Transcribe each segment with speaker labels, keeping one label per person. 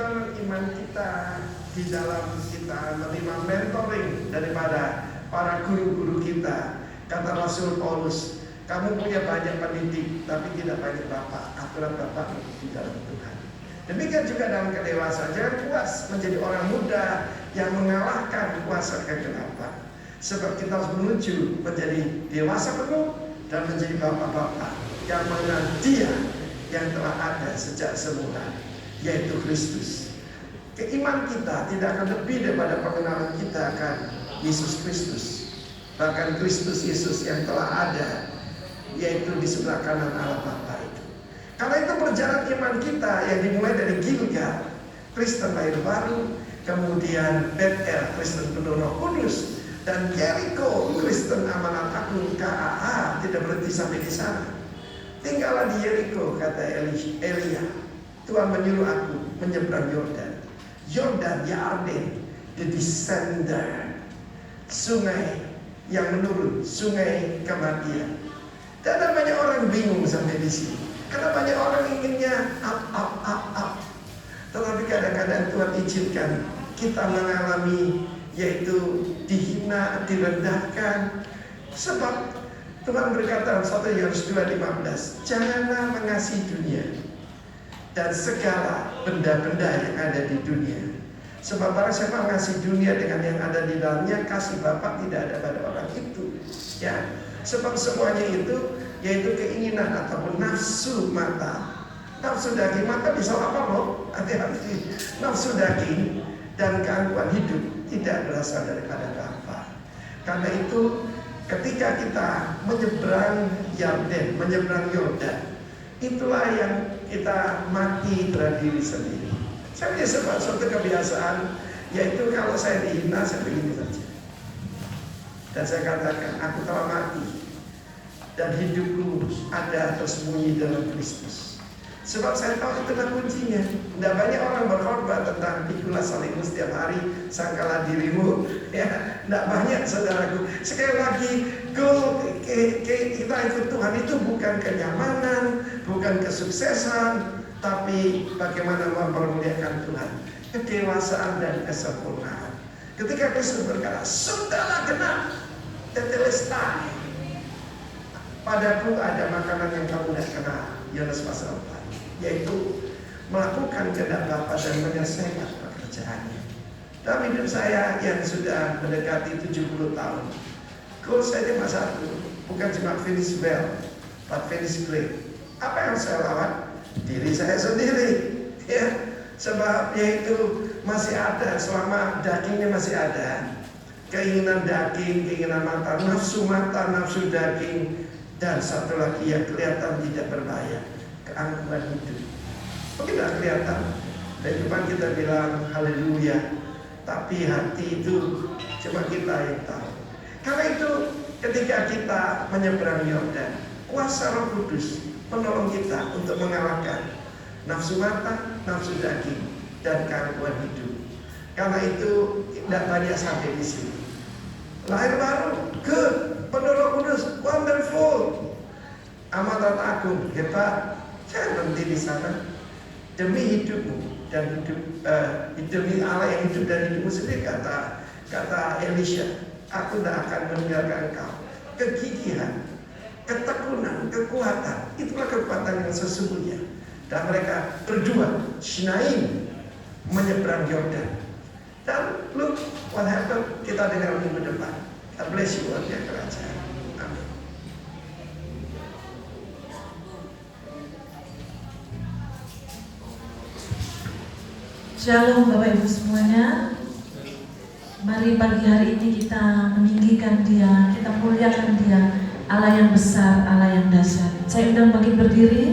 Speaker 1: perjalanan iman kita di dalam kita menerima mentoring daripada para guru-guru kita. Kata Rasul Paulus, kamu punya banyak pendidik tapi tidak banyak bapak. Aturan bapak di dalam Tuhan. Demikian juga dalam kedewasaan. Jangan puas menjadi orang muda yang mengalahkan kuasa kegelapan. Sebab kita harus menuju menjadi dewasa penuh dan menjadi bapak-bapak yang mengenal Dia yang telah ada sejak semula, yaitu Kristus. Keiman kita tidak akan lebih daripada pengenalan kita akan Yesus Kristus. Bahkan Kristus Yesus yang telah ada, yaitu di sebelah kanan Allah Bapa itu. Karena itu perjalanan iman kita yang dimulai dari Gilgal, Kristen lahir baru, kemudian Bethel, Kristen penuh Roh Kudus, dan Jericho, Kristen amanat agung KAA, tidak berhenti sampai di sana. Tinggallah di Jericho, kata Elia. Tuhan menyuruh aku menyeberang Yordan. Yordan, Yarden, the descender, sungai yang menurun, sungai kematian. Dan ada banyak orang bingung sampai di sini, karena banyak orang inginnya up. Tetapi kadang-kadang Tuhan izinkan kita mengalami, yaitu dihina, direndahkan. Sebab Tuhan berkata dalam 1 Yohanes 2:15, janganlah mengasihi dunia dan segala benda-benda yang ada di dunia. Sebab barang siapa mengasihi dunia dengan yang ada di dalamnya, kasih Bapa tidak ada pada orang itu. Ya, sebab semuanya itu yaitu keinginan ataupun nafsu mata, nafsu daging. Mata bisa apa loh? Hati-hati. Nafsu daging dan gangguan hidup tidak berasal daripada Bapa. Karena itu ketika kita menyeberang Yarden, menyeberang Yordan, itulah yang kita mati terhadap diri sendiri. Saya punya suatu kebiasaan, yaitu kalau saya dihina, saya begini saja. Dan saya katakan, aku telah mati dan hidupku ada tersembunyi dalam Kristus. Sebab saya tahu itulah kuncinya. Tidak banyak orang berkhotbah tentang pikulah salibmu setiap hari, sangkalah dirimu. Ya, tidak banyak saudaraku. Sekali lagi, goal kita ikut Tuhan itu bukan kenyamanan, bukan kesuksesan, tapi bagaimana mempermuliakan Tuhan, kedewasaan dan kesempurnaan. Ketika Kristus berkata, sudahlah genap, tetelestai, padaku ada makanan yang kamu tidak kenal, Yohanes pasal 4, yaitu melakukan kehendak Bapa dan menyelesaikan pekerjaannya. Dalam hidup saya yang sudah mendekati 70 tahun, goal saya cuma satu, bukan cuma finish well, but finish great. Apa yang saya lawan? Diri saya sendiri, ya. Sebab yaitu masih ada, selama dagingnya masih ada, keinginan daging, keinginan mata, nafsu daging, dan satu lagi yang kelihatan tidak berbahaya, keangkuhan hidup. Mungkin tidak kelihatan, dan cuma kita bilang haleluya, tapi hati itu cuma kita yang tahu. Karena itu ketika kita menyeberang Yordan, kuasa Roh Kudus menolong kita untuk mengalahkan nafsu mata, nafsu daging, dan keangkuhan hidup. Karena itu tidak banyak sampai di sini. Lahir baru, good, penuh Roh Kudus, wonderful, amanat agung, hebat. Jangan berhenti di sana. Demi hidupmu dan demi Allah yang hidup dan hidupmu sendiri, kata Elisha, aku tidak akan meninggalkan engkau. Kegigihan, ketekunan, kekuatan, itulah kekuatan yang sesungguhnya. Dan mereka berdua, Shinaim, menyeberang Yordan. Dan look what happened, kita dengar minggu depan. God bless you, warga kerajaan. Amin.
Speaker 2: Shalom Bapak Ibu semuanya. Mari pagi hari ini kita meninggikan Dia, kita muliakan Dia, Allah yang besar, Allah yang dahsyat. Saya undang bagi berdiri.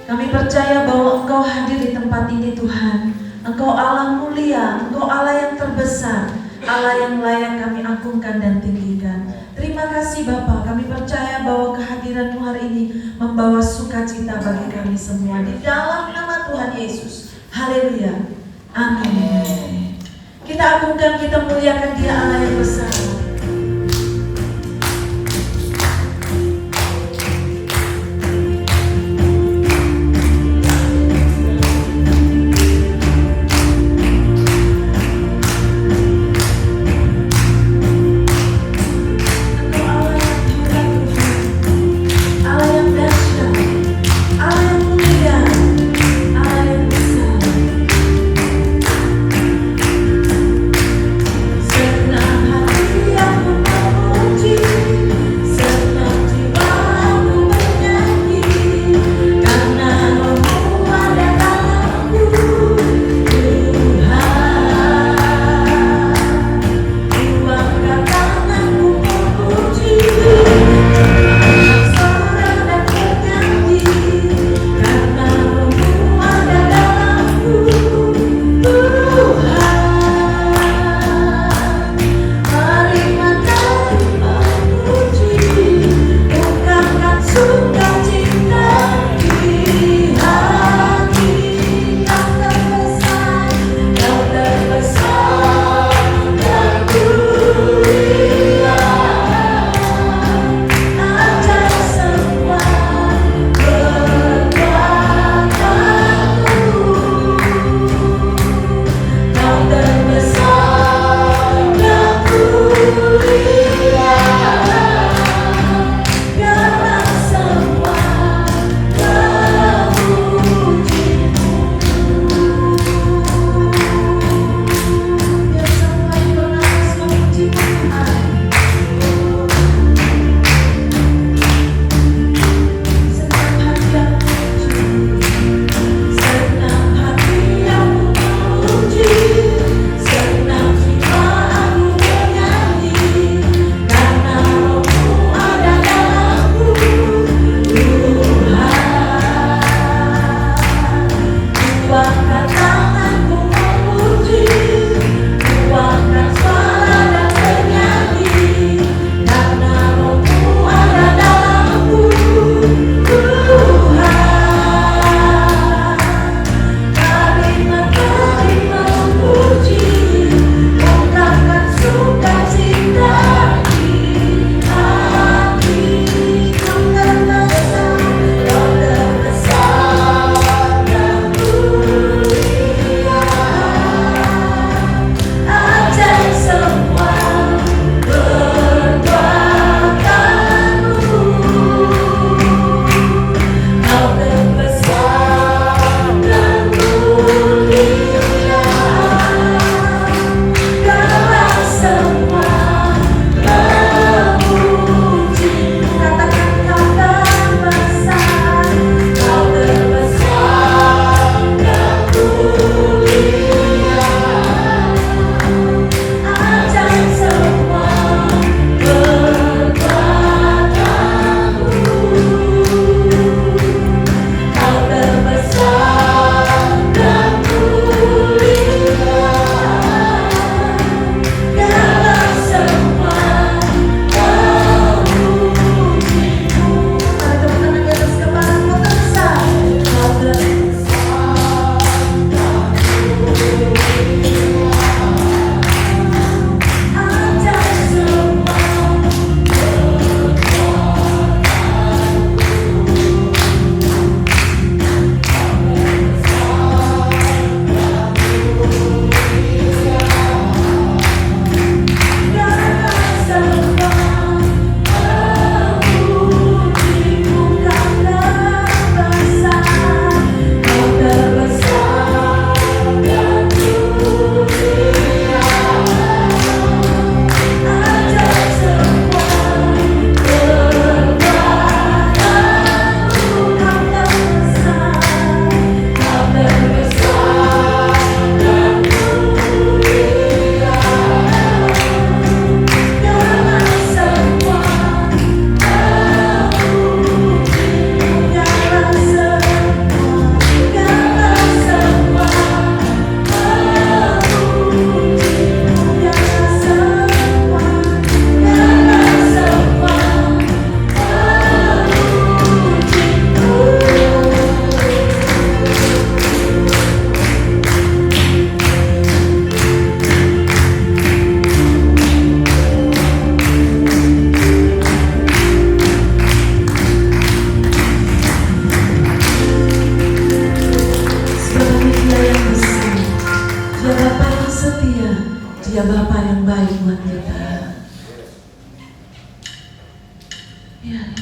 Speaker 2: Kami percaya bahwa Engkau hadir di tempat ini Tuhan. Engkau Allah mulia, Engkau Allah yang terbesar, Allah yang layak kami agungkan dan tinggikan. Terima kasih Bapa, kami percaya bahwa kehadiran-Mu hari ini membawa sukacita bagi kami semua. Di dalam nama Tuhan Yesus. Haleluya. Amin. Kita agungkan, kita muliakan Dia, Allah yang besar.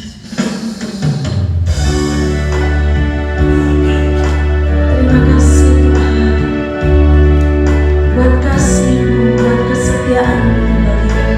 Speaker 2: Terima kasih Tuhan, buat kasih-Mu, buat kesetiaan-Mu bagi kami.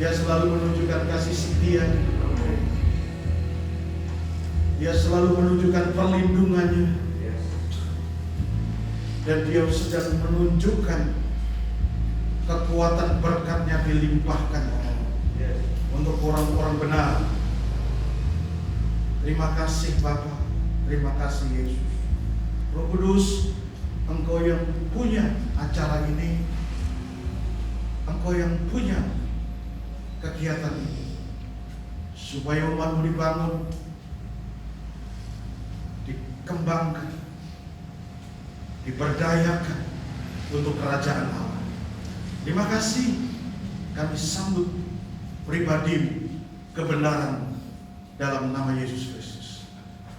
Speaker 3: Dia selalu menunjukkan kasih setia. Dia selalu menunjukkan perlindungannya. Dan dia sedang menunjukkan kekuatan berkatnya dilimpahkan untuk orang-orang benar. Terima kasih Bapa, terima kasih Yesus. Roh Kudus, Engkau yang punya acara ini, Engkau yang punya kegiatan ini, supaya umat-Mu dibangun, dikembangkan, diberdayakan untuk kerajaan Allah. Terima kasih, kami sambut pribadi kebenaran dalam nama Yesus Kristus.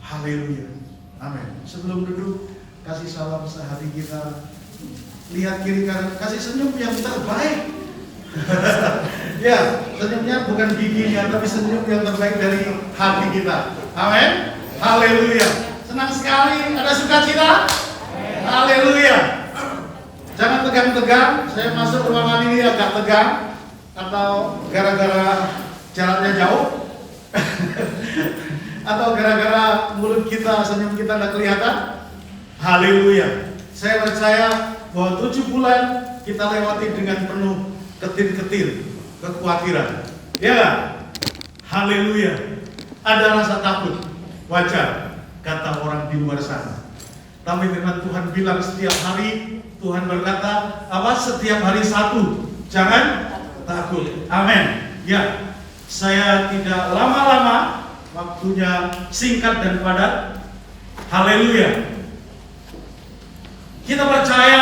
Speaker 3: Haleluya. Amin. Sebelum duduk, kasih salam sehati kita. Lihat kiri kanan, kasih senyum yang terbaik. Ya, senyumnya bukan giginya, tapi senyum yang terbaik dari hati kita. Amin. Haleluya. Senang sekali, ada sukacita. Haleluya. Jangan tegang-tegang. Saya masuk ruangan ini agak tegang, atau gara-gara jaraknya jauh, atau gara-gara mulut kita, senyum kita tidak kelihatan. Haleluya. Saya percaya bahwa 7 bulan kita lewati dengan penuh ketir-ketir, kekhawatiran. Ya, haleluya. Ada rasa takut, wajar, kata orang di luar sana. Tapi firman Tuhan bilang setiap hari, Tuhan berkata, setiap hari satu, jangan takut. Amin. Ya, saya tidak lama-lama, waktunya singkat dan padat. Haleluya. Kita percaya,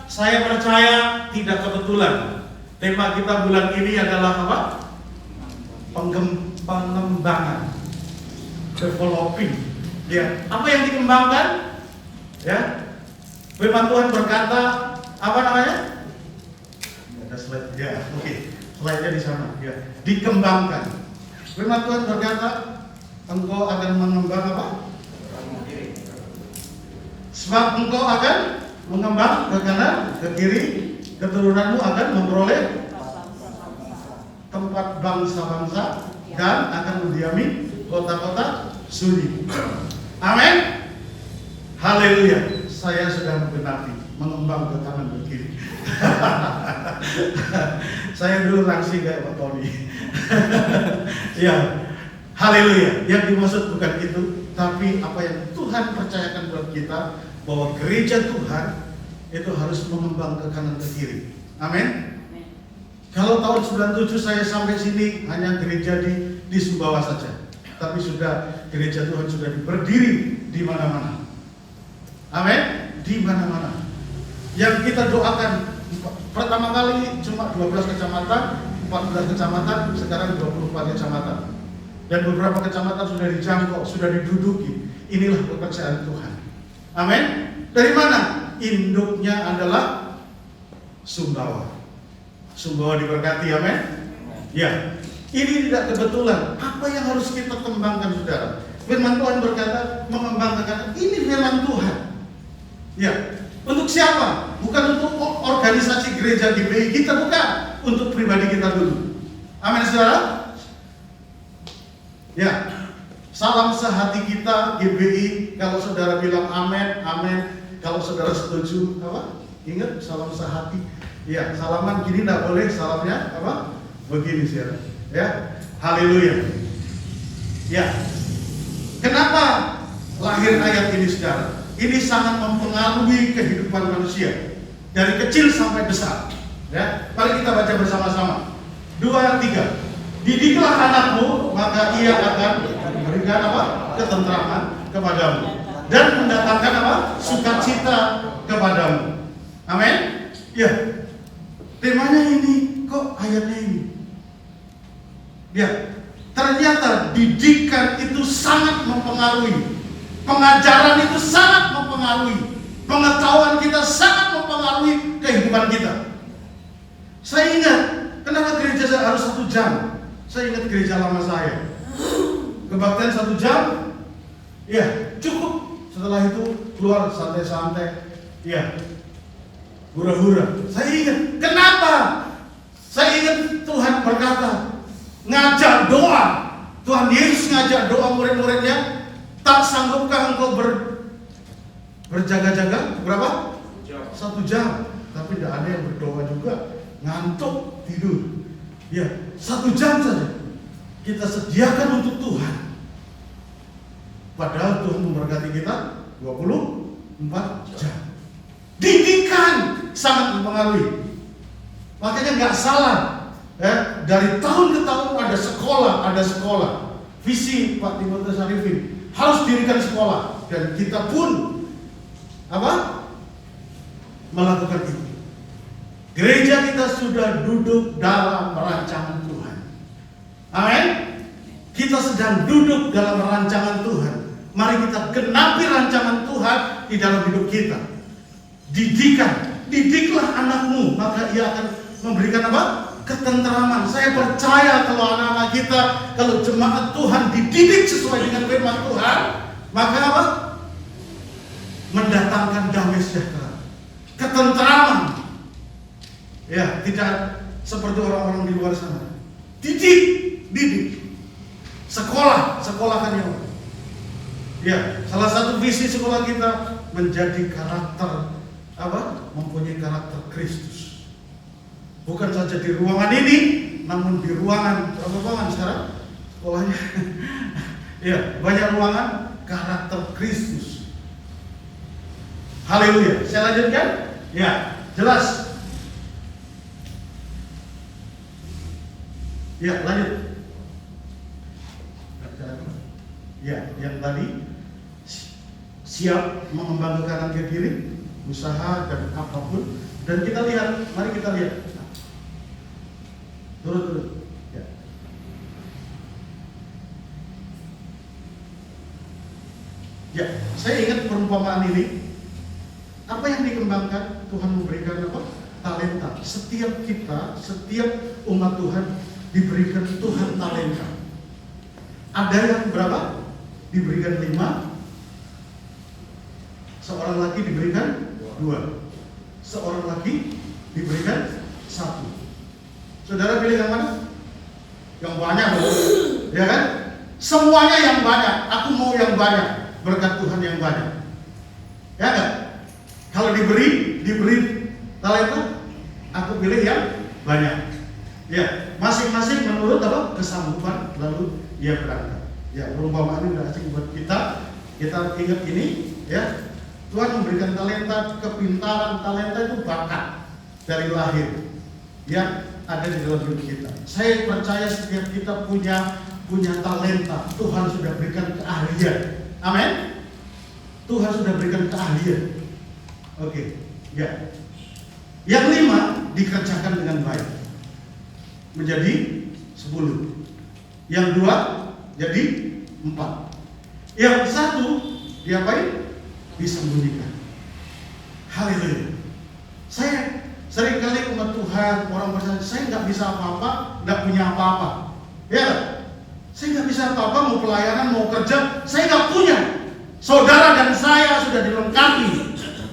Speaker 3: saya percaya tidak kebetulan. Tema kita bulan ini adalah apa? Pengembangan, developing. Ya, apa yang dikembangkan? Ya, firman Tuhan berkata, apa namanya? Ada slide, ya, oke. Slide-nya di sana. Ya, dikembangkan. Firman Tuhan berkata, engkau akan mengembang apa? Sebab engkau akan mengembang ke kanan, ke kiri, keturunanmu akan memperoleh tempat bangsa-bangsa dan akan mendiami kota-kota sunyi. Amin. Haleluya. Saya sedang berarti mengembang ke kanan ke kiri. Saya dulu langsing kayak Pak Tony. Ya. Haleluya. Yang dimaksud bukan itu, tapi apa yang Tuhan percayakan buat kita, bahwa gereja Tuhan itu harus mengembang ke kanan ke kiri. Amin. Kalau tahun 97 saya sampai sini hanya gereja di Sumbawa saja, tapi sudah gereja Tuhan sudah berdiri di mana-mana. Amin. Di mana-mana. Yang kita doakan pertama kali cuma 12 kecamatan, 14 kecamatan, sekarang 24 kecamatan. Dan beberapa kecamatan sudah dijangkau, sudah diduduki. Inilah pekerjaan Tuhan. Amin. Dari mana? Induknya adalah Sumbawa. Sumbawa diberkati, amin. Ya, ini tidak kebetulan. Apa yang harus kita kembangkan, saudara? Firman Tuhan berkata, mengembangkan. Ini firman Tuhan. Ya, untuk siapa? Bukan untuk organisasi gereja GBI kita, bukan. Untuk pribadi kita dulu. Amin, saudara. Ya, salam sehati kita GBI. Kalau saudara bilang amin, amin. Kalau saudara setuju, apa? Ingat salam sehati. Ya, salaman gini tidak boleh, salamnya apa? Begini sih ya. Haleluya. Ya. Kenapa lahir ayat ini, saudara? Ini sangat mempengaruhi kehidupan manusia dari kecil sampai besar. Ya, mari kita baca bersama-sama. 2, 3. Didiklah anakmu, maka ia akan memberikan apa? Ketentraman kepadamu dan mendatangkan apa? Sukacita kepadamu. Amin. Ya. Temanya ini, kok ayatnya ini? Ya. Ternyata didikan itu sangat mempengaruhi. Pengajaran itu sangat mempengaruhi. Pengetahuan kita sangat mempengaruhi kehidupan kita. Saya ingat, kenapa gereja harus 1 jam? Saya ingat gereja lama saya. Kebaktian 1 jam, ya cukup. Setelah itu keluar santai-santai, ya hura-hura. Saya ingat, kenapa? Saya ingat Tuhan berkata, ngajak doa. Tuhan Yesus ngajak doa murid-muridnya, tak sanggupkah engkau berjaga-jaga berapa? 1 jam. Tapi tidak ada yang berdoa juga, ngantuk, tidur. Ya, 1 jam saja kita sediakan untuk Tuhan. Padahal Tuhan memberkati kita 24 jam. Didikan sangat mempengaruhi. Makanya nggak salah, dari tahun ke tahun ada sekolah. Visi Pak Timotius Arifin harus dirikan sekolah, dan kita pun melakukan itu. Gereja kita sudah duduk dalam rancangan Tuhan. Amin. Kita sedang duduk dalam rancangan Tuhan. Mari kita genapi rancangan Tuhan di dalam hidup kita. Didiklah anakmu, maka ia akan memberikan ketenteraman. Saya percaya kalau anak-anak kita, kalau jemaat Tuhan dididik sesuai dengan firman Tuhan, maka mendatangkan damai sejahtera, ketenteraman. Ya, tidak seperti orang-orang di luar sana. Didik. Sekolahkan yang. Ya, salah satu visi sekolah kita menjadi karakter mempunyai karakter Kristus. Bukan saja di ruangan ini, namun di ruangan, berapa ruangan sekarang sekolahnya? Ya, banyak ruangan karakter Kristus. Haleluya. Saya lanjutkan? Ya, jelas. Ya, lanjut. Ya, yang tadi siap mengembangkan kanan ke kiri, usaha dan apapun. Dan kita lihat, mari kita lihat. Turun. Ya. Ya, saya ingat perumpamaan ini. Apa yang dikembangkan? Tuhan memberikan talenta. Setiap kita, setiap umat Tuhan diberikan Tuhan talenta. Ada yang berapa? Diberikan 5. Seorang lagi diberikan 2. Seorang lagi diberikan 1. Saudara pilih yang mana? Yang banyak, ya kan? Semuanya yang banyak. Aku mau yang banyak. Berkat Tuhan yang banyak. Ya kan? Kalau diberi talenta, aku pilih yang banyak. Ya, masing-masing menurut kesanggupan, lalu ia berangkat. Ya, perumpamaan ini sudah asing buat kita. Kita ingat ini, ya. Tuhan memberikan talenta, kepintaran. Talenta itu bakat dari lahir yang ada di dalam hidup kita. Saya percaya setiap kita punya talenta. Tuhan sudah berikan keahlian. Amin. Tuhan sudah berikan keahlian. Oke, ya. Yang 5 dikerjakan dengan baik, menjadi 10. Yang 2 jadi 4. Yang 1 diapain? Disembunyikan. Haleluya. Saya seringkali umat Tuhan, orang berkata, saya nggak bisa apa-apa, nggak punya apa-apa. Ya, saya nggak bisa apa-apa, mau pelayanan, mau kerja, saya nggak punya. Saudara dan saya sudah dilengkapi,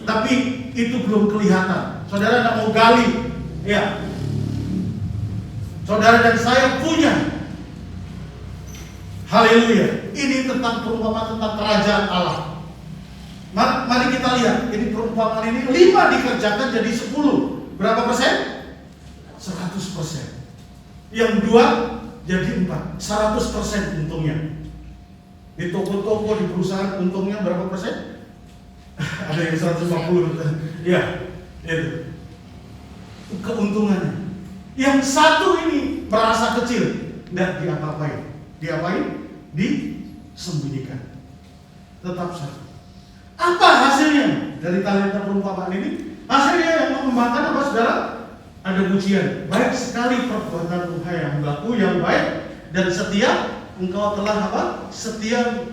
Speaker 3: tapi itu belum kelihatan. Saudara nggak mau gali, ya. Saudara dan saya punya. Haleluya. Ini tentang perumpamaan tentang kerajaan Allah. Mari kita lihat, ini perumpamaan ini 5 dikerjakan jadi 10. Berapa persen? 100%. Yang 2 jadi 4. 100% untungnya. Di toko-toko, di perusahaan untungnya berapa persen? Ada yang 150. Ya, itu keuntungannya. Yang 1 ini merasa kecil, tidak diapa-apain. Diapain? Disembunyikan. Tetap 1. Apa hasilnya dari talenta perumpamaan ini? Hasilnya yang mengembangkan apa, saudara? Ada pujian. Baik sekali perbuatan hai hambaku yang baik dan setia. Engkau telah setia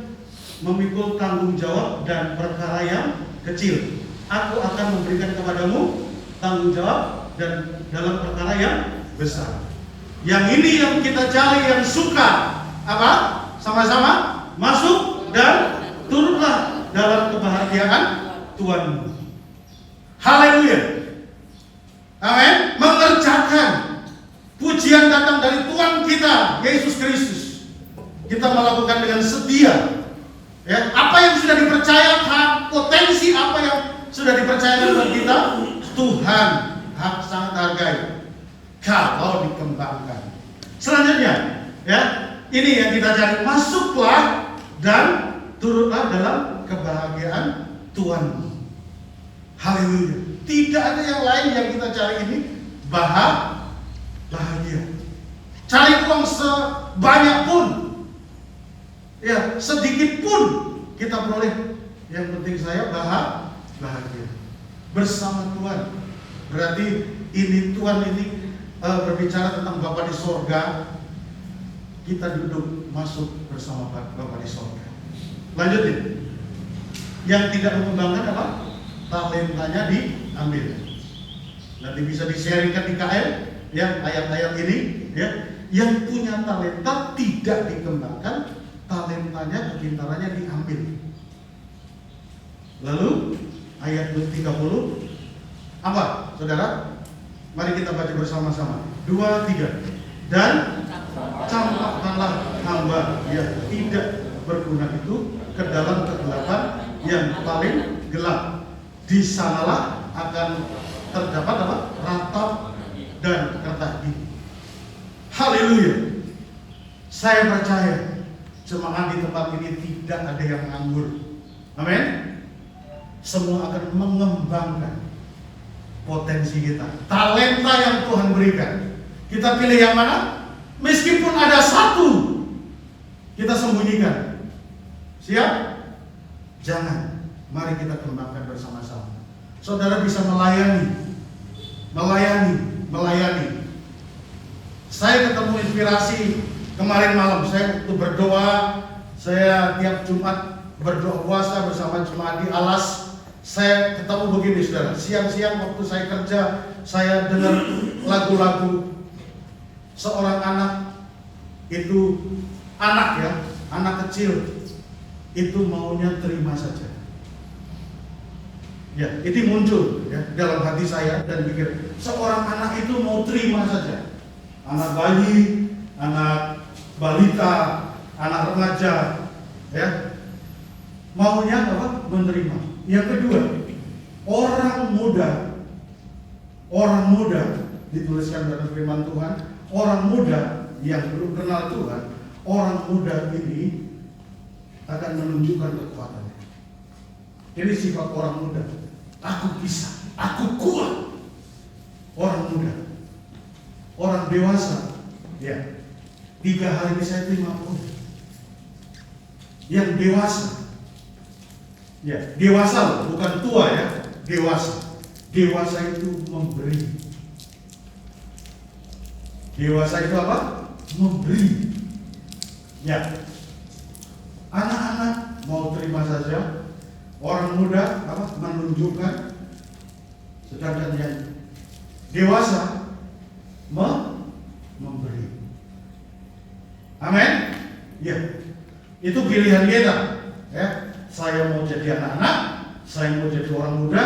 Speaker 3: memikul tanggung jawab dan perkara yang kecil. Aku akan memberikan kepadamu tanggung jawab dan dalam perkara yang besar. Yang ini yang kita cari, yang suka sama-sama masuk dan turutlah dalam kebahagiaan Tuhanmu. Haleluya. Amin. Mengerjakan Pujian datang dari Tuhan kita, Yesus Kristus. Kita melakukan dengan setia. Ya, apa yang sudah dipercayakan, potensi apa yang sudah dipercayakan kepada kita, Tuhan sangat hargai kalau dikembangkan. Selanjutnya, ya, ini yang kita cari. Masuklah dan turutlah dalam kebahagiaan Tuhan. Haleluya. Tidak ada yang lain yang kita cari ini bahagia. Cari uang sebanyak pun, ya, sedikit pun kita boleh. Yang penting saya bahagia bersama Tuhan. Berarti ini Tuhan ini berbicara tentang Bapa di sorga. Kita duduk masuk bersama Bapa di sorga. Lanjutin. Yang tidak mengembangkan apa? Talentanya diambil. Nanti bisa di-sharingkan di KL, ya, ayat-ayat ini, ya. Yang punya talenta tidak dikembangkan, talentanya, kepintarannya diambil. Lalu ayat 30 apa, saudara? Mari kita baca bersama-sama. 2, 3. Dan campakkanlah hamba yang tidak berguna itu ke dalam kegelapan yang paling gelap. Di sanalah akan terdapat apa? Ratap dan kertas gigi. Haleluya. Saya percaya jemaat di tempat ini tidak ada yang nganggur. Amin. Semua akan mengembangkan potensi kita, talenta yang Tuhan berikan. Kita pilih yang mana? Meskipun ada satu, kita sembunyikan. Siap? Jangan. Mari kita kembangkan bersama-sama. Saudara bisa melayani. Saya ketemu inspirasi kemarin malam. Saya waktu berdoa, saya tiap Jumat berdoa puasa bersama jemaat di Alas. Saya ketemu begini, saudara. Siang-siang waktu saya kerja, saya dengar lagu-lagu seorang anak. Itu anak, ya, anak kecil. Itu maunya terima saja. Ya, itu muncul, ya, dalam hati saya dan pikir, seorang anak itu mau terima saja. Anak bayi, anak balita, anak remaja, ya, maunya apa? Menerima. Yang kedua, orang muda dituliskan dalam firman Tuhan, orang muda yang belum kenal Tuhan, orang muda ini akan menunjukkan kekuatannya. Ini sifat orang muda. Aku bisa, aku kuat. Orang muda. Orang dewasa, ya, 3 hari ini saya terima pun. Yang dewasa, ya, dewasa loh, bukan tua, ya, dewasa. Dewasa itu memberi. Dewasa itu apa? Memberi. Ya. Anak-anak mau terima saja. Orang muda apa? Menunjukkan. Sedangkan yang dewasa memberi. Amin. Ya. Itu pilihan kita, ya. Saya mau jadi anak-anak, saya mau jadi orang muda,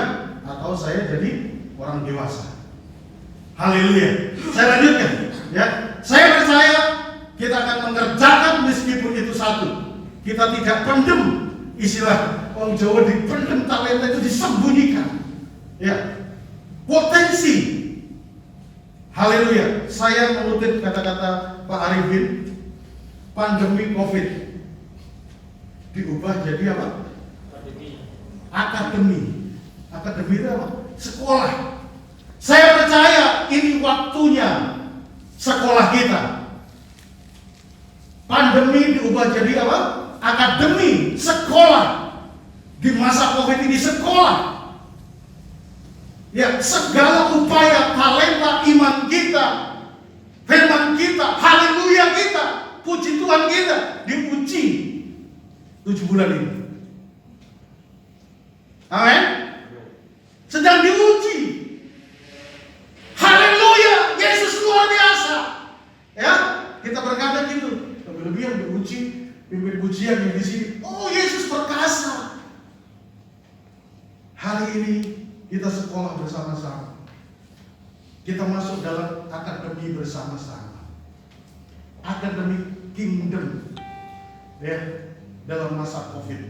Speaker 3: atau saya jadi orang dewasa. Haleluya. Saya lanjutkan, ya. Saya percaya kita akan mengerjakan meskipun itu satu. Kita tidak pendem, istilah orang Jawa, dipendem, talenta itu disembunyikan. Ya. Potensi. Haleluya. Saya mengutip kata-kata Pak Arifin, pandemi COVID diubah jadi apa? Akademi. Akademi itu apa? Sekolah. Saya percaya ini waktunya sekolah kita. Pandemi diubah jadi apa? Akademi, sekolah. Di masa COVID ini sekolah. Ya, segala upaya, talenta, iman kita, firman kita, haleluya kita, puji Tuhan kita diuji 7 bulan ini. Amin. Sedang diuji. Haleluya, Yesus luar biasa. Ya, kita berkata gitu. Lebih-lebih yang diuji, pimpin pujian yang di sini. Oh, Yesus perkasa. Hari ini kita sekolah bersama-sama. kita masuk dalam akademi bersama-sama. Akademi kingdom ya, dalam masa Covid.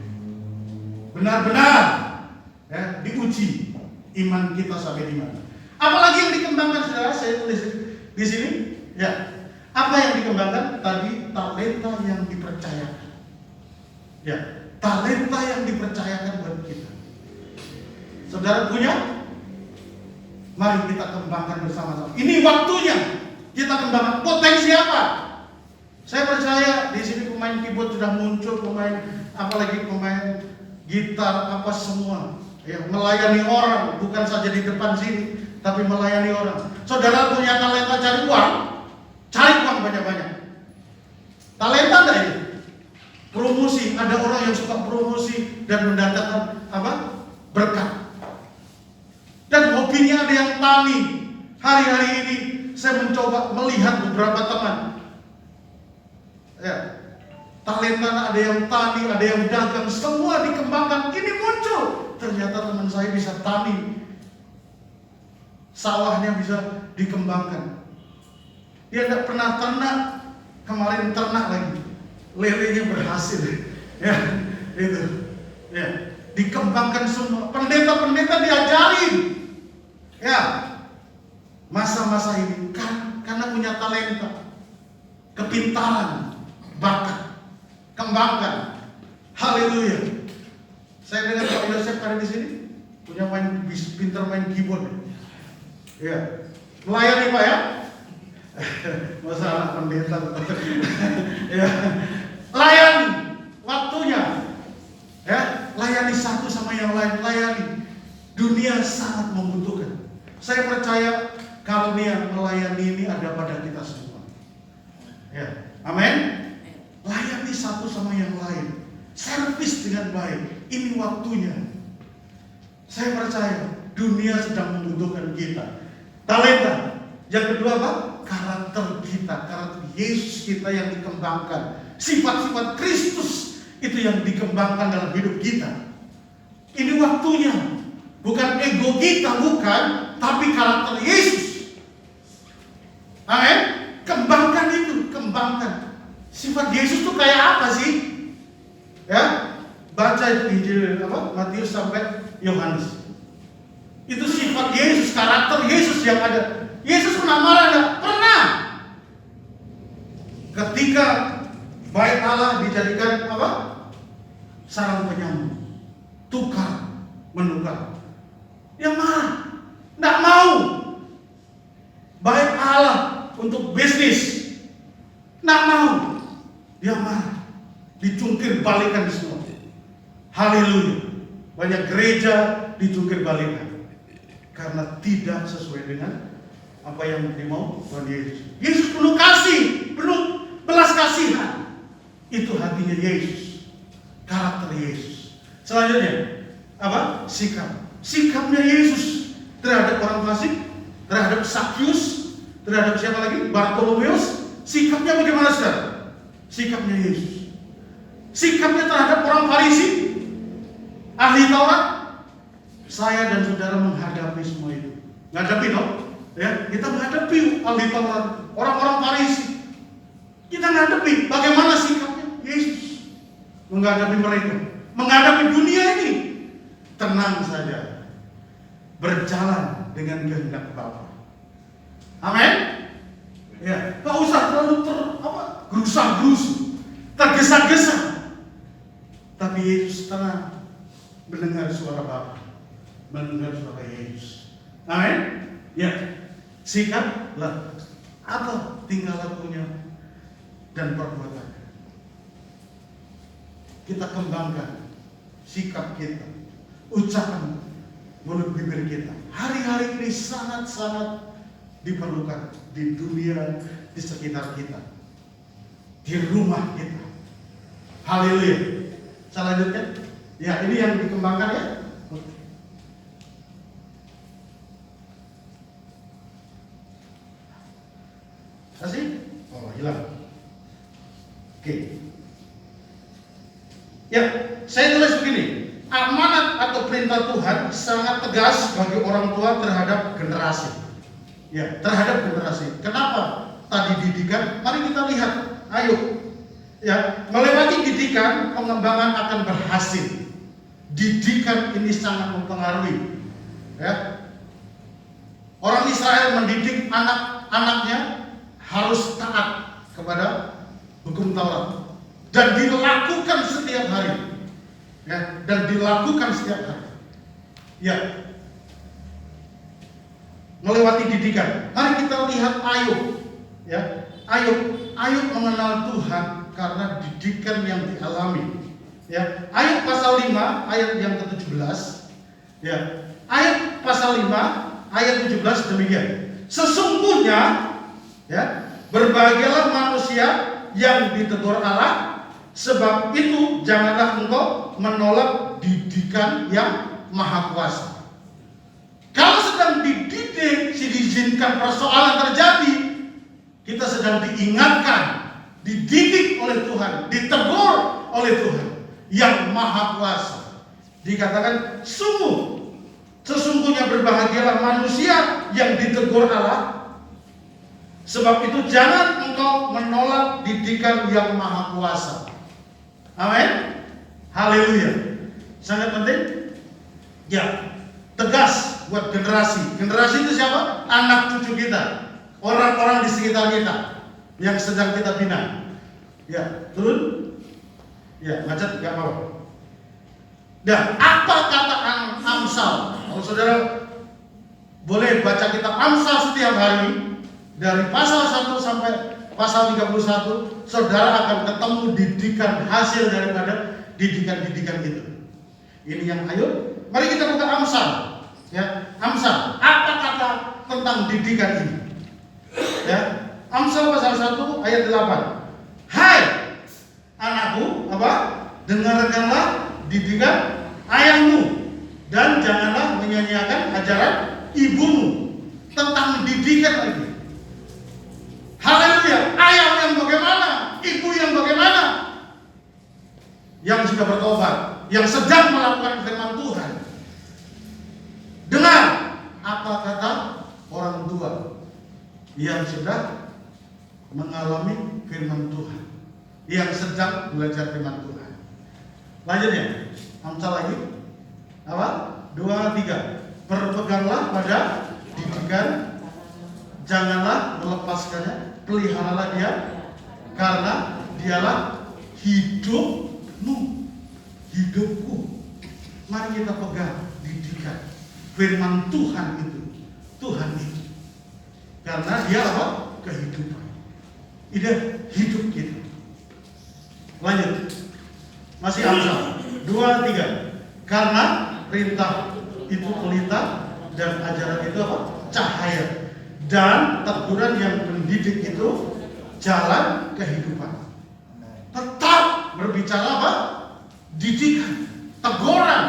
Speaker 3: Benar-benar ya, diuji iman kita sampai di mana. Apalagi yang dikembangkan, saudara, saya tulis di sini ya. Apa yang dikembangkan? Tadi talenta yang dipercayakan. Ya, talenta yang dipercayakan buat kita. Saudara punya? Mari kita kembangkan bersama-sama. Ini waktunya kita kembangkan. Potensi apa? Saya percaya di sini pemain keyboard sudah muncul, apalagi pemain gitar, apa semua. Ya, melayani orang, bukan saja di depan sini, tapi melayani orang. Saudara punya talenta cari uang banyak-banyak. Talenta enggak ini? Promosi, ada orang yang suka promosi dan mendatangkan apa? Berkat. Dan hobinya ada yang tani. Hari-hari ini saya mencoba melihat beberapa teman. Ya, talenta ada yang tani, ada yang dagang, semua dikembangkan. Ini muncul. Ternyata teman saya bisa tani, sawahnya bisa dikembangkan. Dia tidak pernah ternak, kemarin ternak lagi, lelenya berhasil. Ya, itu. Ya, dikembangkan semua. Pendeta-pendeta diajarin. Ya, masa-masa ini karena punya talenta, kepintaran, bakat, kembangkan. Haleluya. Saya dengar Pak Yosef hari di sini punya pintar main keyboard. Ya, melayani Pak ya. Masa anak pendeta. Ya, layani waktunya. Ya, layani satu sama yang lain, layani. Dunia sangat membutuhkan. Saya percaya karunia melayani ini ada pada kita semua. Ya, amin. Layani satu sama yang lain. Servis dengan baik. Ini waktunya. Saya percaya dunia sedang membutuhkan kita. Talenta. Yang kedua apa? Karakter kita, karakter Yesus kita yang dikembangkan. Sifat-sifat Kristus itu yang dikembangkan dalam hidup kita. Ini waktunya. Bukan ego kita, bukan, tapi karakter Yesus. Amin. Kembangkan itu, kembangkan. Sifat Yesus itu kayak apa sih? Ya, baca itu Injil apa? Matius sampai Yohanes. Itu sifat Yesus, karakter Yesus yang ada. Yesus pernah marah enggak? Pernah. Ketika bait Allah dijadikan apa? Sarang penyambung, tukar menukar. Dia marah, enggak mau. Bait Allah untuk bisnis, enggak mau. Dia marah. Dicungkir balikan semua. Haleluya. Banyak gereja dicungkir balikan karena tidak sesuai dengan apa yang dimau Tuhan Yesus. Yesus penuh kasih, penuh belas kasihan. Itu hatinya Yesus, karakter Yesus. Selanjutnya apa? Sikapnya Yesus terhadap orang fasik, terhadap Sakyus, terhadap siapa lagi? Bartolomeus. Sikapnya bagaimana, saudara? Sikapnya Yesus. Sikapnya terhadap orang Farisi, ahli Taurat. Saya dan saudara menghadapi semua itu. Menghadapi toh? Ya, kita menghadapi ahli Taurat, orang-orang Farisi. Kita menghadapi bagaimana sikapnya Yesus menghadapi mereka, menghadapi dunia ini. Tenang saja, berjalan dengan kehendak Bapa. Amin. Ya, nggak usah terlalu gerusa-gerusu, tergesa-gesa. Tapi Yesus tenang, mendengar suara Bapa, mendengar suara Yesus. Amin. Ya, sikaplah apa tingkah lakunya dan perbuatannya. Kita kembangkan sikap kita, ucapan mulut bibir kita. Hari-hari ini sangat-sangat diperlukan di dunia, di sekitar kita, di rumah kita. Haleluya. Selanjutnya, ya ini yang dikembangkan ya. Kasih? Oh, hilang. Oke. Ya, saya tulis begini. Amanat atau perintah Tuhan sangat tegas bagi orang tua terhadap generasi. Ya, terhadap generasi. Kenapa tadi didikan? Mari kita lihat. Ayo, ya, melewati didikan, pengembangan akan berhasil. Didikan ini sangat mempengaruhi. Ya, orang Israel mendidik anak-anaknya harus taat kepada hukum Taurat dan dilakukan setiap hari. Ya, dan dilakukan setiap hari. Ya, melewati didikan. Mari kita lihat Ayub. Ya, Ayub mengenal Tuhan karena didikan yang dialami. Ya, Ayub pasal 5 ayat yang ke-17. Ya, Ayub pasal 5 ayat 17 demikian. Sesungguhnya, ya, berbahagialah manusia yang ditegur Allah, sebab itu janganlah engkau menolak didikan yang maha kuasa. Kalau sedang dididik, diizinkan persoalan terjadi, kita sedang diingatkan, dididik oleh Tuhan, ditegur oleh Tuhan yang maha kuasa. Dikatakan sesungguhnya berbahagialah manusia yang ditegur Allah, sebab itu jangan engkau menolak didikan yang maha kuasa. Amin. Haleluya. Sangat penting. Ya, tegas buat generasi. Generasi itu siapa? Anak cucu kita, orang-orang di sekitar kita yang sedang kita bina. Ya, turun. Ya, macet nggak apa-apa. Dan apa kata Amsal? Kalau saudara boleh baca kitab Amsal setiap hari dari pasal 1 sampai pasal 31, saudara akan ketemu didikan hasil daripada didikan-didikan itu. Ini yang ayo, mari kita buka Amsal. Ya, Amsal. Apa kata tentang didikan ini? Ya, Amsal pasal 1 ayat 8. Hai anakku, apa? Dengarkanlah didikan ayahmu dan janganlah menyanyiakan ajaran ibumu. Tentang didikan lagi. Haleluya. Ayah yang bagaimana? Ibu yang bagaimana? Yang sudah bertobat, yang sedang melakukan firman Tuhan. Dengar apa kata orang tua yang sudah mengalami firman Tuhan, yang sedang belajar firman Tuhan. Lanjutnya, Amsal lagi. Apa? 2, 3. Berpeganglah pada didikan, janganlah melepaskannya, peliharalah dia, karena dialah hidupmu, hidupku. Mari kita pegang didikan firman Tuhan itu, Tuhan itu, karena dia apa? Kehidupan. Ini hidup kita. Lanjut, masih Amsal 2, 3. Karena perintah itu pelita dan ajaran itu apa? Cahaya, dan teguran yang mendidik itu jalan kehidupan. Tetap berbicara apa? Didikan, teguran.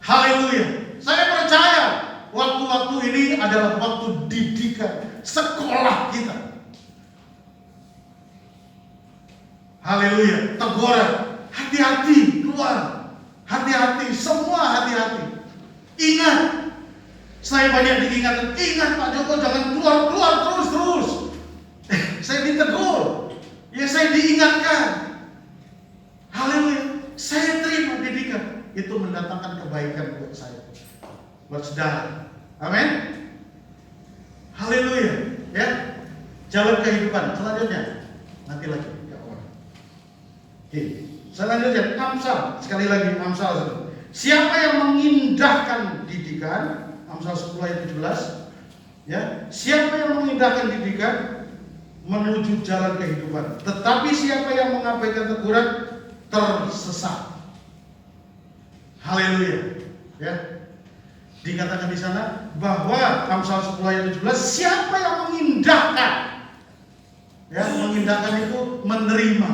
Speaker 3: Haleluya. Saya percaya waktu-waktu ini adalah waktu didikan sekolah kita. Haleluya. Teguran. Hati-hati keluar. Hati-hati, semua hati-hati. Ingat, saya banyak diingatkan. Ingat Pak Joko, jangan keluar terus. Saya ditegur. Ya, saya diingatkan. Haleluya. Saya terima didikan. Itu mendatangkan kebaikan buat saya, buat saudara. Amin. Haleluya. Ya, jalan kehidupan. Selanjutnya, nanti lagi. Oke. Selanjutnya, Amsal. Sekali lagi, Amsal. Siapa yang mengindahkan didikan? Amsal 10 ayat 17. Ya, siapa yang mengindahkan didikan menuju jalan kehidupan. Tetapi siapa yang mengabaikan teguran tersesat. Haleluya. Ya. Dikatakan di sana bahwa Amsal 10 ayat 17, siapa yang mengindahkan? Ya, mengindahkan itu menerima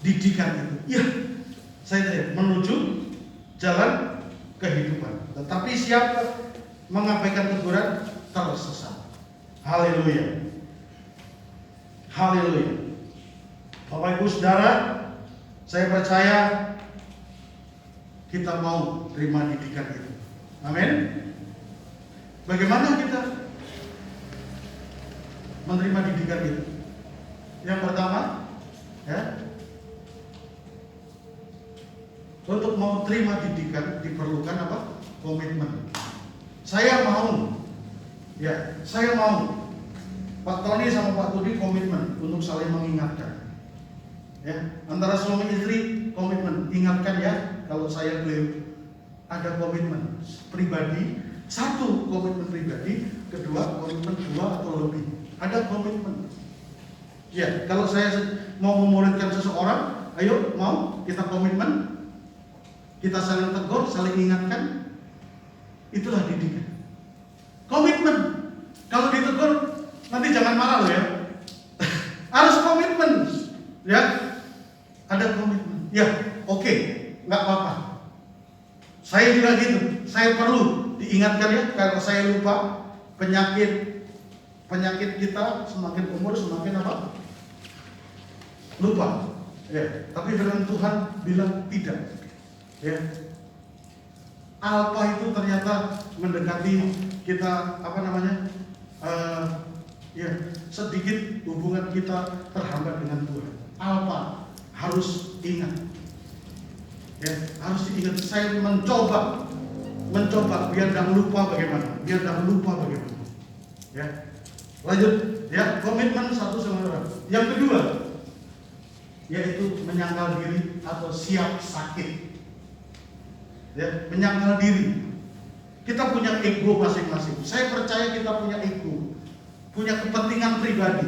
Speaker 3: didikan itu. Ya, saya tadi menuju jalan kehidupan. Tetapi siapa mengabaikan teguran tersesat. Haleluya. Haleluya. Bapak Ibu Saudara, saya percaya kita mau terima didikan itu. Amin. Bagaimana kita menerima didikan itu? Yang pertama, ya, untuk mau terima didikan diperlukan apa? Komitmen. Saya mau, ya, saya mau. Pak Tony sama Pak Tudi komitmen untuk saling mengingatkan. Ya, antara suami istri komitmen, ingatkan ya kalau saya keliru. Ada komitmen pribadi, satu komitmen pribadi, kedua komitmen dua atau lebih. Ada komitmen. Ya, kalau saya mau memuridkan seseorang, ayo mau kita komitmen, kita saling tegur, saling ingatkan. Itulah didikan. Komitmen. Kalau ditegur nanti jangan marah loh ya. Harus komitmen. Ya. Ada komitmen. Ya, oke, nggak apa-apa. Saya juga gitu. Saya perlu diingatkan ya. Kalau saya lupa, penyakit kita semakin umur semakin apa? Lupa. Ya. Tapi firman Tuhan bilang tidak. Ya. Alpa itu ternyata mendekati kita ya, sedikit hubungan kita terhambat dengan Tuhan. Alpa harus ingat, ya, harus diingat. Saya mencoba biar tidak lupa bagaimana, ya. Lanjut, ya, komitmen satu sama orang. Yang kedua, yaitu menyangkal diri atau siap sakit. Ya, menyangkal diri. Kita punya ego masing-masing. Saya percaya kita punya ego, punya kepentingan pribadi.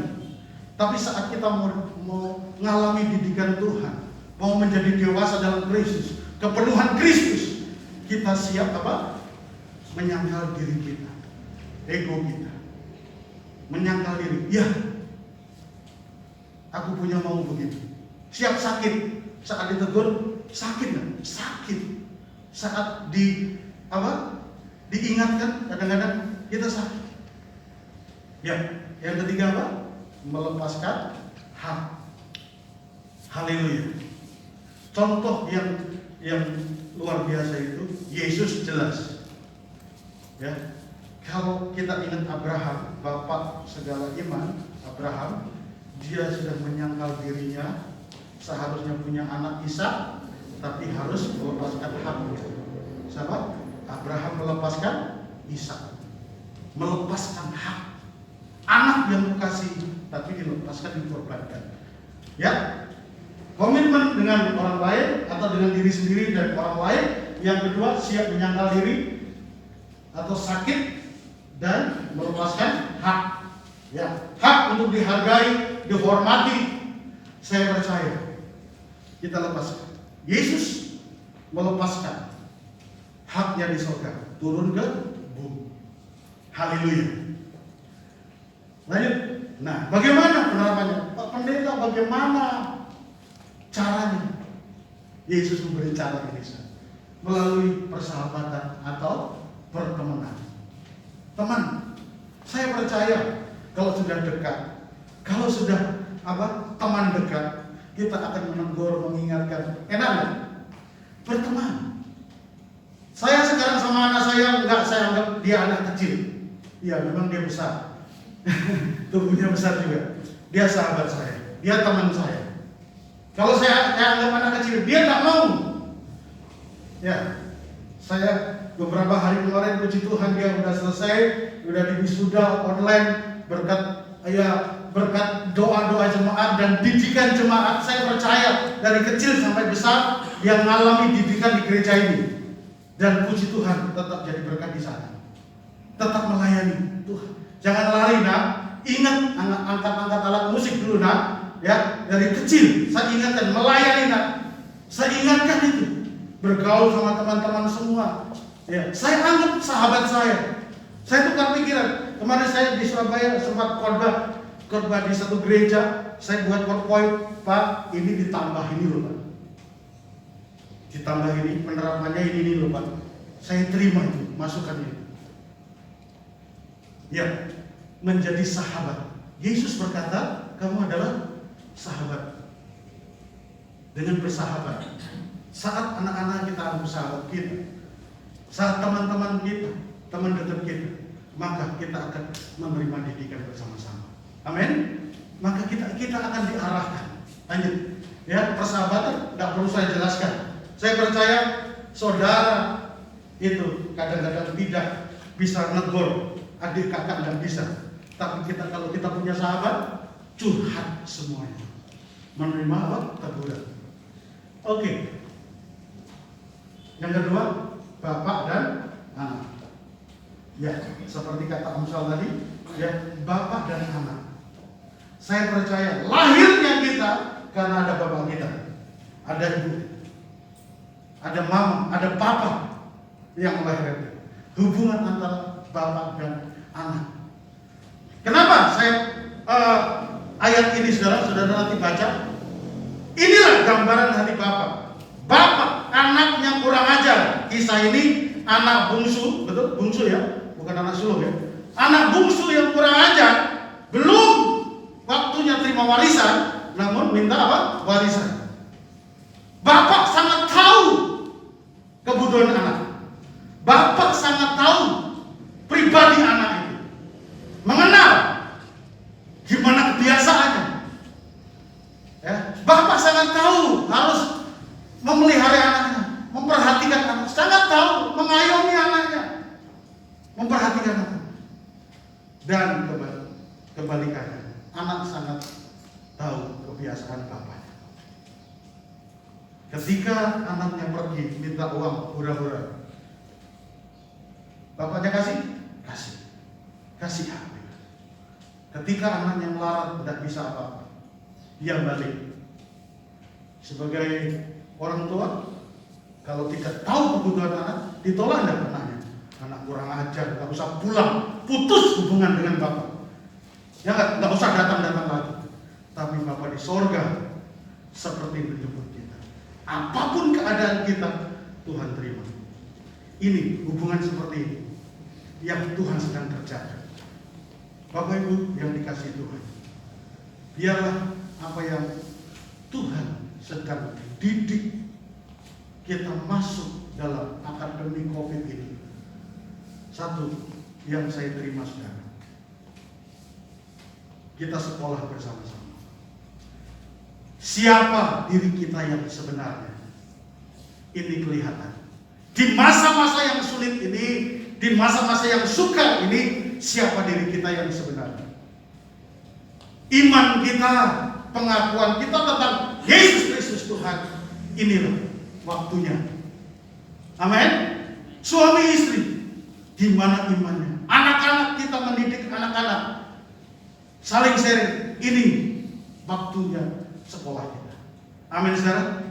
Speaker 3: Tapi saat kita mau mengalami didikan Tuhan, mau menjadi dewasa dalam Kristus, kepenuhan Kristus, kita siap apa? Menyangkal diri kita, ego kita, menyangkal diri. Ya, aku punya mau begitu. Siap sakit saat ditegur, sakit nggak? Sakit. Saat diingatkan, kadang-kadang kita sakit. Ya, yang ketiga apa? Melepaskan hak. Haleluya. Contoh yang luar biasa itu Yesus jelas. Ya, kalau kita ingat Abraham, bapak segala iman, Abraham, dia sudah menyangkal dirinya, seharusnya punya anak Ishak, tapi harus melepaskan hak. Siapa? Abraham melepaskan Ishak, melepaskan hak. Anak yang dikasih, tapi dilepaskan, dikorbankan. Ya, komitmen dengan orang lain atau dengan diri sendiri dan orang lain. Yang kedua, siap menyangkal diri atau sakit dan melepaskan hak. Ya, hak untuk dihargai, dihormati. Saya percaya kita lepaskan. Yesus melepaskan haknya di surga, turun ke bumi. Haleluya. Lanjut. Nah, bagaimana penerapannya? Pak Pendeta, bagaimana caranya? Yesus memberi cara ini melalui persahabatan atau pertemanan. Teman, saya percaya kalau sudah dekat, kalau sudah teman dekat, kita akan menegur, mengingatkan. Enak nggak? Berteman. Saya sekarang sama anak saya saya anggap dia anak kecil. Iya, memang dia besar. Tubuhnya besar juga. Dia sahabat saya, dia teman saya. Kalau saya anggap anak kecil, dia nggak mau. Ya, saya beberapa hari kemarin puji Tuhan dia udah selesai, udah di wisuda online berkat doa-doa jemaat dan didikan jemaat. Saya percaya dari kecil sampai besar dia mengalami didikan di gereja ini. Dan puji Tuhan tetap jadi berkat di sana. Tetap melayani Tuhan. Jangan lari, nak. Ingat angkat-angkat alat musik dulu, nak. Ya, dari kecil saya ingatkan melayani, nak. Saya ingatkan itu. Bergaul sama teman-teman semua. Ya, saya anggap sahabat saya. Saya tukar pikiran. Kemarin saya di Surabaya sempat khotbah di satu gereja. Saya buat PowerPoint, Pak, ini ditambah ini loh, Pak. Ditambah ini, penerapannya ini loh, Pak. Saya terima itu, masukan itu. Ya, menjadi sahabat. Yesus berkata, kamu adalah sahabat. Dengan bersahabat. Saat anak-anak kita anggap sahabat kita, saat teman-teman kita, teman dekat kita, maka kita akan menerima didikan bersama-sama. Amin. Maka kita akan diarahkan. Lanjut. Ya, persahabatan nggak perlu saya jelaskan. Saya percaya saudara itu kadang-kadang tidak bisa negur adik kakak, nggak bisa. Tapi kalau kita punya sahabat, curhat semuanya, menerima apa? Teguran. Oke. Yang kedua, bapak dan anak. Ya, seperti kata Amsal tadi, ya, bapak dan anak. Saya percaya lahirnya kita karena ada bapak kita, ada ibu, ada mama, ada papa yang melahirkan. Hubungan antara bapak dan anak. Kenapa saya ayat ini saudara nanti baca? Inilah gambaran hati bapak. Bapak anaknya kurang ajar. Kisah ini anak bungsu, betul? Bungsu ya, bukan anak sulung ya. Anak bungsu yang kurang ajar, belum waktunya terima warisan, namun minta apa? Warisan. Bapak sangat tahu kebutuhan anak. Bapak sangat tahu pribadi anak itu, mengenal gimana kebiasaannya. Ya, Bapak sangat tahu harus memelihara anaknya, memperhatikan anak, sangat tahu mengayomi anaknya, memperhatikan anak. Dan kebalikannya, anak sangat tahu kebiasaan bapaknya. Ketika anaknya pergi minta uang hura-hura, bapaknya kasih HP. Ketika anaknya melarat tidak bisa apa-apa, dia balik. Sebagai orang tua, kalau tidak tahu kebutuhan anak, ditolak tidak anaknya. Anak kurang ajar, nggak usah pulang, putus hubungan dengan bapak. Ya nggak usah datang lagi. Tapi Bapa di sorga seperti menjemput kita. Apapun keadaan kita, Tuhan terima. Ini hubungan seperti ini yang Tuhan sedang kerjakan. Bapak Ibu yang dikasihi Tuhan, biarlah apa yang Tuhan sedang didik kita masuk dalam akademi COVID ini. Satu yang saya terima saudara, kita sekolah bersama-sama. Siapa diri kita yang sebenarnya? Ini kelihatan. Di masa-masa yang sulit ini, di masa-masa yang sukar ini, siapa diri kita yang sebenarnya? Iman kita, pengakuan kita tentang Yesus Kristus Tuhan, inilah waktunya. Amin. Suami istri, di mana imannya? Anak-anak kita mendidik anak-anak, saling sharing. Ini waktunya sekolah kita. Amin saudara.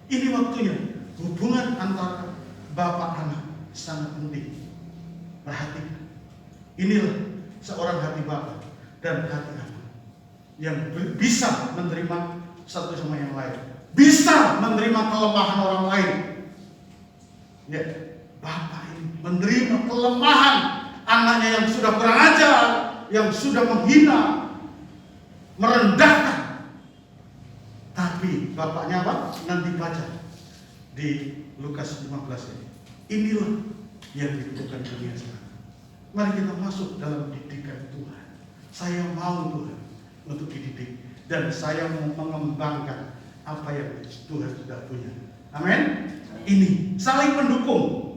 Speaker 3: Ini waktunya. Hubungan antara bapak anak sangat penting. Perhatikan. Inilah seorang hati bapak dan hati anak yang bisa menerima satu sama yang lain, bisa menerima kelemahan orang lain. Ya, bapak ini menerima kelemahan anaknya yang sudah kurang ajar, yang sudah menghina, merendahkan. Tapi bapaknya apa? Nanti baca di Lukas 15 ini. Inilah yang dibutuhkan dunia sekarang. Mari kita masuk dalam didikan Tuhan. Saya mau Tuhan untuk dididik, dan saya mau mengembangkan apa yang Tuhan sudah punya. Amin. Ini saling mendukung.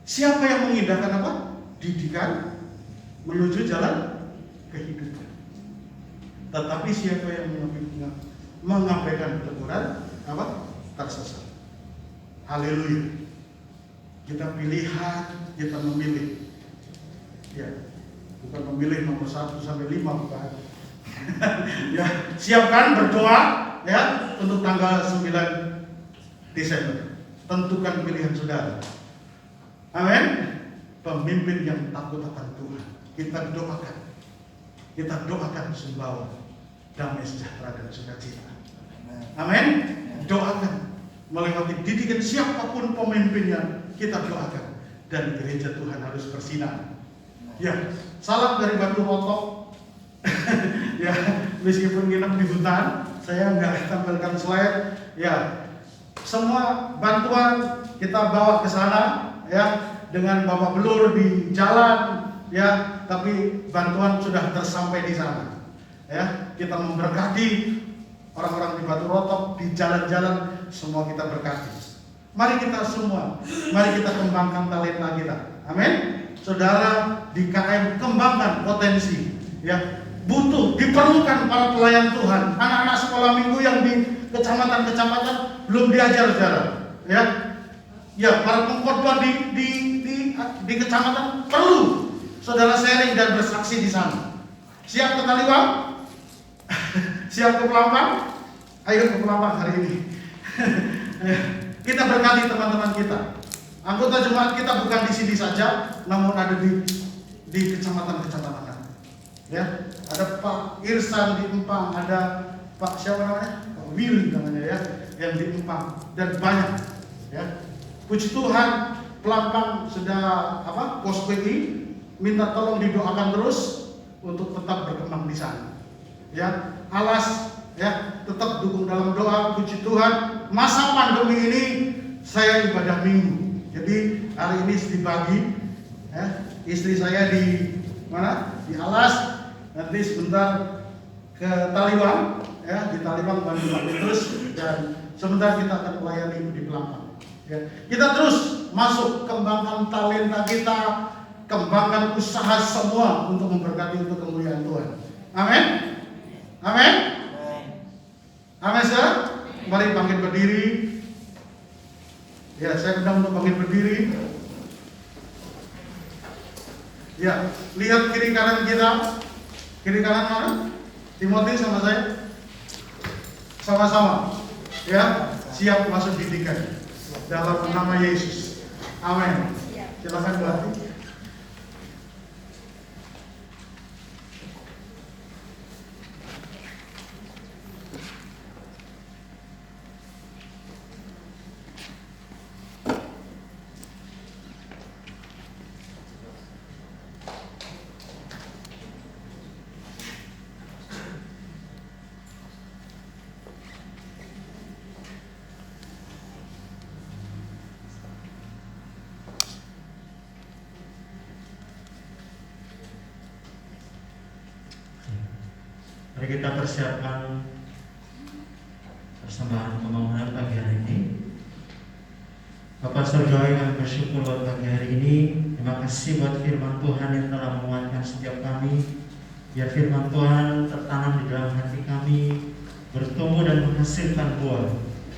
Speaker 3: Siapa yang mengindahkan apa? Didikan menuju jalan kehidupan. Tetapi siapa yang mengabaikan teguran apa? Tersesat. Haleluya. Kita pilihan, kita memilih. Ya, bukan memilih nomor 1 sampai 5 bukan. Ya, siapkan berdoa ya untuk tanggal 9 Desember. Tentukan pilihan saudara. Amin. Pemimpin yang takut akan Tuhan. Kita doakan. Kita doakan sumbawa damai sejahtera dan sukacita. Amin. Doakan melewati didikan siapapun pemimpinnya, kita doakan, dan gereja Tuhan harus bersinar. Ya, salam dari Batu Rotok. Ya, meskipun nginep di hutan, saya nggak tampilkan slide. Ya, semua bantuan kita bawa ke sana, ya, dengan babak belur di jalan, ya, tapi bantuan sudah tersampai di sana. Ya, kita memberkati orang-orang di Batu Rotok, di jalan-jalan, semua kita berkati. Mari kita semua, mari kita kembangkan talenta kita. Amin. Saudara, di KM kembangkan potensi, ya. Butuh, diperlukan para pelayan Tuhan, anak-anak sekolah minggu yang di kecamatan-kecamatan belum diajar, saudara. Ya, ya, para pengkhotbah di kecamatan perlu saudara sharing dan bersaksi di sana. Siap ke Taliwang? Siap ke Pelampang? Ayo ke Pelampang hari ini. Kita berkati teman-teman kita. Anggota jemaat kita bukan di sini saja, namun ada di kecamatan-kecamatan. Ya, ada Pak Irsan di Empang, ada Pak siapa namanya? Pak Willy namanya, ya, yang di Empang, dan banyak. Ya, puji Tuhan, Pelampang sudah posko ini minta tolong didoakan terus untuk tetap berkembang di sana. Ya, Alas, ya, tetap dukung dalam doa. Puji Tuhan, masa pandemi ini saya ibadah minggu. Jadi hari ini dibagi, ya, istri saya di mana? Di Alas. Nanti sebentar ke Taliwang, ya, di Taliwang bantu Pak Petrus, dan sebentar kita akan melayani di Pelampang. Ya. Kita terus masuk, kembangkan talenta kita, kembangkan usaha semua untuk memberkati untuk kemuliaan Tuhan. Amin. Amin. Amin, saudara. Mari bangkit berdiri. Ya, saya undang untuk bangkit berdiri. Ya, lihat kiri kanan kita. Kiri kanan mana? Timothy sama saya? Sama-sama. Ya, siap masuk didikan dalam nama Yesus. Amin. Silakan berarti.
Speaker 4: Mari kita persiapkan persembahan pembangunan pagi hari ini. Bapak Surgawi, kami bersyukur buat pagi hari ini. Terima kasih buat firman Tuhan yang telah menguatkan setiap kami. Biar firman Tuhan tertanam di dalam hati kami, bertumbuh dan menghasilkan buah.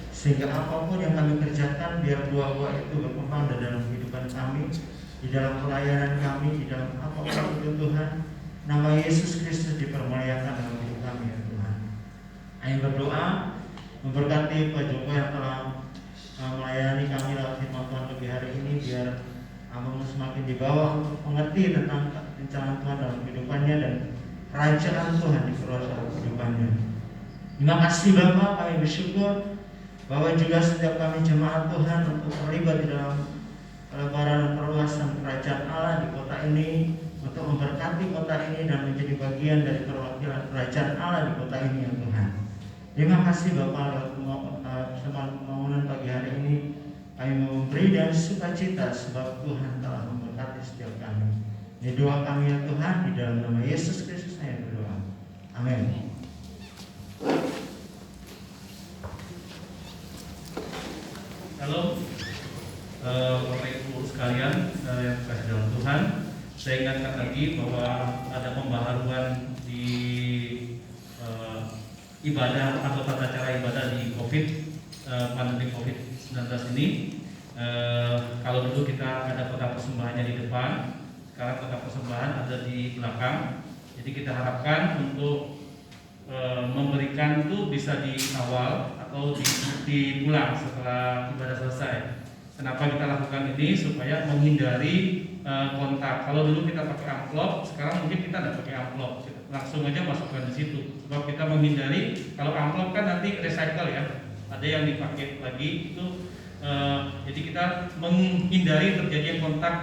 Speaker 4: Sehingga apapun yang kami kerjakan, biar buah-buah itu berkembang dalam kehidupan kami, di dalam pelayanan kami, di dalam apapun itu Tuhan. Nama Yesus Kristus dipermuliakan dalam hidup kami, ya Tuhan. Ayo berdoa, memberkati Pak Joko yang telah melayani kami lewat firman Tuhan pagi hari ini, biar kami semakin dibawa untuk mengerti tentang rencana Tuhan dalam kehidupannya dan kerajaan Tuhan di dalam kehidupannya. Terima kasih Bapak, kami bersyukur bahwa juga setiap kami jemaat Tuhan untuk terlibat di dalam pelebaran dan perluasan kerajaan Allah di kota ini, untuk memberkati kota ini dan menjadi bagian dari perwakilan kerajaan Allah di kota ini, ya Tuhan. Terima kasih Bapak lewat pembangunan pagi hari ini. Kami memberi dan sukacita sebab Tuhan telah memberkati setiap kami. Ini doa kami, ya Tuhan, di dalam nama Yesus Kristus saya berdoa. Amin.
Speaker 5: Halo Bapak Ibu sekalian yang kasih dalam Tuhan, saya ingatkan lagi bahwa ada pembaharuan di ibadah atau tata cara ibadah di pandemi COVID-19 ini. Kalau dulu kita ada kotak persembahannya di depan, sekarang kotak persembahan ada di belakang. Jadi kita harapkan untuk memberikan itu bisa di awal atau diulang setelah ibadah selesai. Kenapa kita lakukan ini? Supaya menghindari kontak. Kalau dulu kita pakai amplop, sekarang mungkin kita tidak pakai amplop, langsung aja masukkan di situ. Sebab kita menghindari, kalau amplop kan nanti recycle ya, ada yang dipakai lagi itu. Jadi kita menghindari terjadinya kontak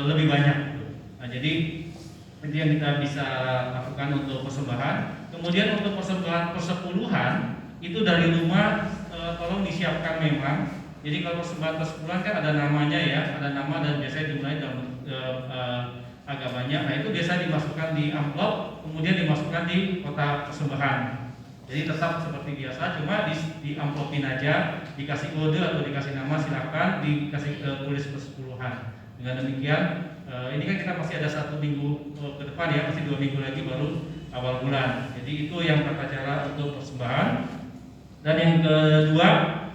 Speaker 5: lebih banyak. Nah, jadi itu yang kita bisa lakukan untuk persembahan. Kemudian untuk persembahan persepuluhan itu dari rumah tolong disiapkan memang Jadi kalau persembahan persepuluhan kan ada namanya ya, ada nama dan biasanya dimulai dalam agamanya. Nah itu biasa dimasukkan di amplop, kemudian dimasukkan di kotak persembahan. Jadi tetap seperti biasa, cuma di amplopin aja, dikasih kode atau dikasih nama, silakan dikasih tulis persepuluhan. Dengan demikian, ini kan kita masih ada 1 minggu ke depan ya, masih 2 minggu lagi baru awal bulan. Jadi itu yang tata cara untuk persembahan. Dan yang kedua,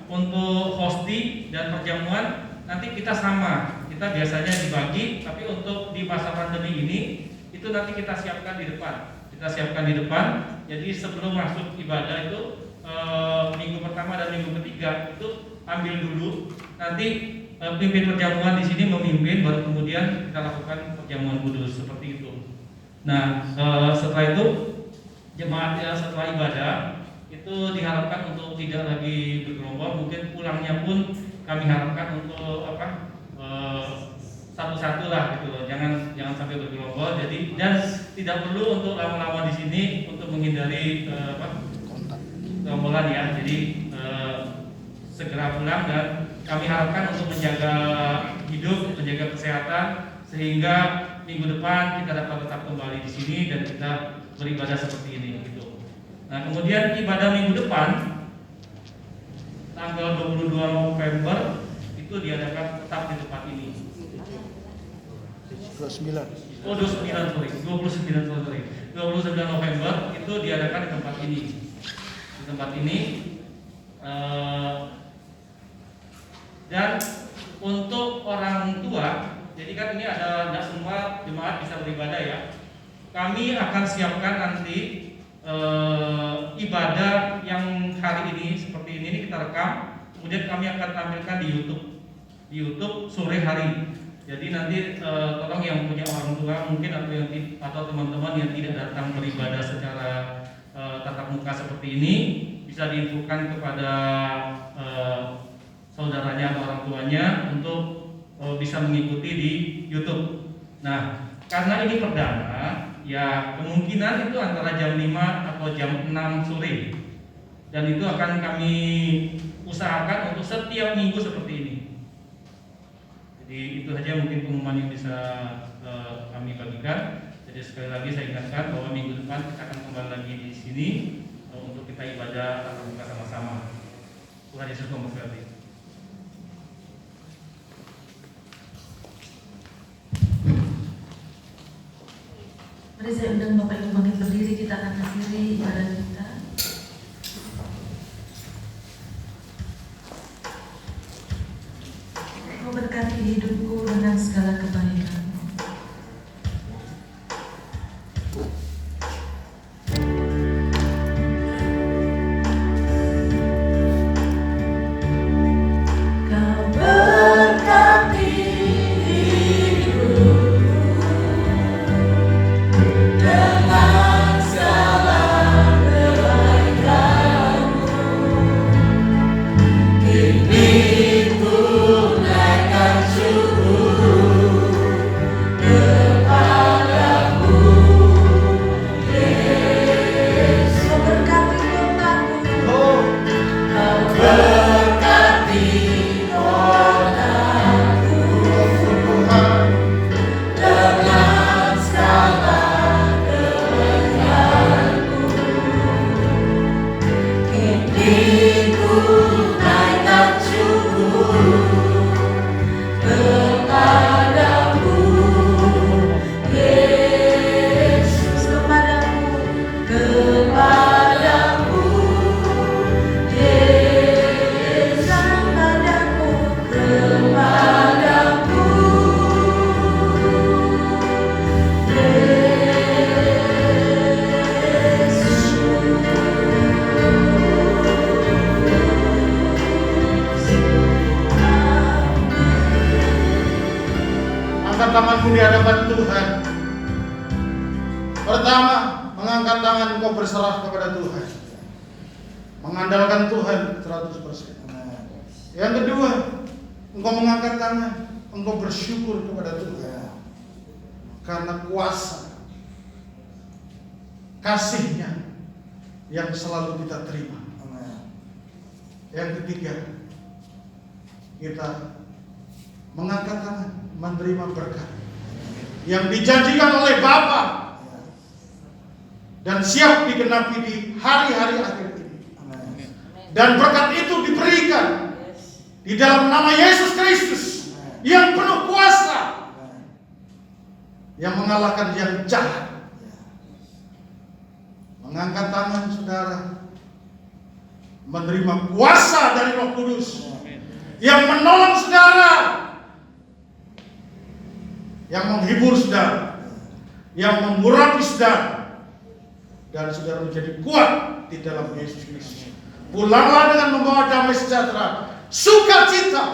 Speaker 5: untuk hosti dan perjamuan nanti kita sama. Kita biasanya dibagi, tapi untuk di masa pandemi ini itu nanti kita siapkan di depan. Kita siapkan di depan. Jadi sebelum masuk ibadah itu minggu pertama dan minggu ketiga itu ambil dulu. Nanti pimpin perjamuan di sini memimpin, baru kemudian kita lakukan perjamuan kudus seperti itu. Nah setelah itu jemaat ya setelah ibadah itu diharapkan untuk tidak lagi bergerombol. Mungkin pulangnya pun kami harapkan untuk satu-satu lah gitu loh, jangan sampai bergerombol. Jadi dan tidak perlu untuk lama-lama di sini untuk menghindari gerombolan ya. Jadi segera pulang, dan kami harapkan untuk menjaga hidup, menjaga kesehatan sehingga minggu depan kita dapat tetap kembali di sini dan kita beribadah seperti ini gitu. Nah kemudian ibadah minggu depan tanggal 22 November itu diadakan tetap di tempat ini. 29 November itu diadakan di tempat ini. Di tempat ini dan untuk orang tua, jadi kan ini ada tidak semua jemaat bisa beribadah ya. Kami akan siapkan nanti ibadah yang hari ini seperti ini kita rekam, kemudian kami akan tampilkan di YouTube sore hari. Jadi nanti tolong yang punya orang tua mungkin atau teman-teman yang tidak datang beribadah secara tatap muka seperti ini bisa diinfokan kepada saudaranya atau orang tuanya untuk bisa mengikuti di YouTube. Nah, karena ini perdana, ya kemungkinan itu antara jam 5 atau jam 6 sore. Dan itu akan kami usahakan untuk setiap minggu seperti ini. Jadi itu saja mungkin pengumuman yang bisa kami bagikan. Jadi sekali lagi saya ingatkan bahwa minggu depan kita akan kembali lagi di sini untuk kita ibadah tatap muka sama-sama. Tuhan Yesus memberkati.
Speaker 2: Mari saya undang Bapak Ibu bangkit berdiri, kita akan akhiri ibadah kita. Kau berkati hidupku dengan segala kebaikan.
Speaker 3: Tanganmu di hadapan Tuhan. Pertama, mengangkat tangan engkau berserah kepada Tuhan, mengandalkan Tuhan 100%. Yang kedua, engkau mengangkat tangan, engkau bersyukur kepada Tuhan karena kuasa kasih-Nya yang selalu kita terima. Yang ketiga, kita mengangkat tangan, menerima berkat yang dijanjikan oleh Bapa dan siap digenapi di hari-hari akhir ini. Dan berkat itu diberikan di dalam nama Yesus Kristus yang penuh kuasa, yang mengalahkan yang jahat. Mengangkat tangan saudara, menerima kuasa dari Roh Kudus yang menolong saudara, yang menghibur saudara, yang mengurapi saudara, dan saudara menjadi kuat di dalam Yesus Kristus. Pulanglah dengan membawa damai sejahtera, sukacita,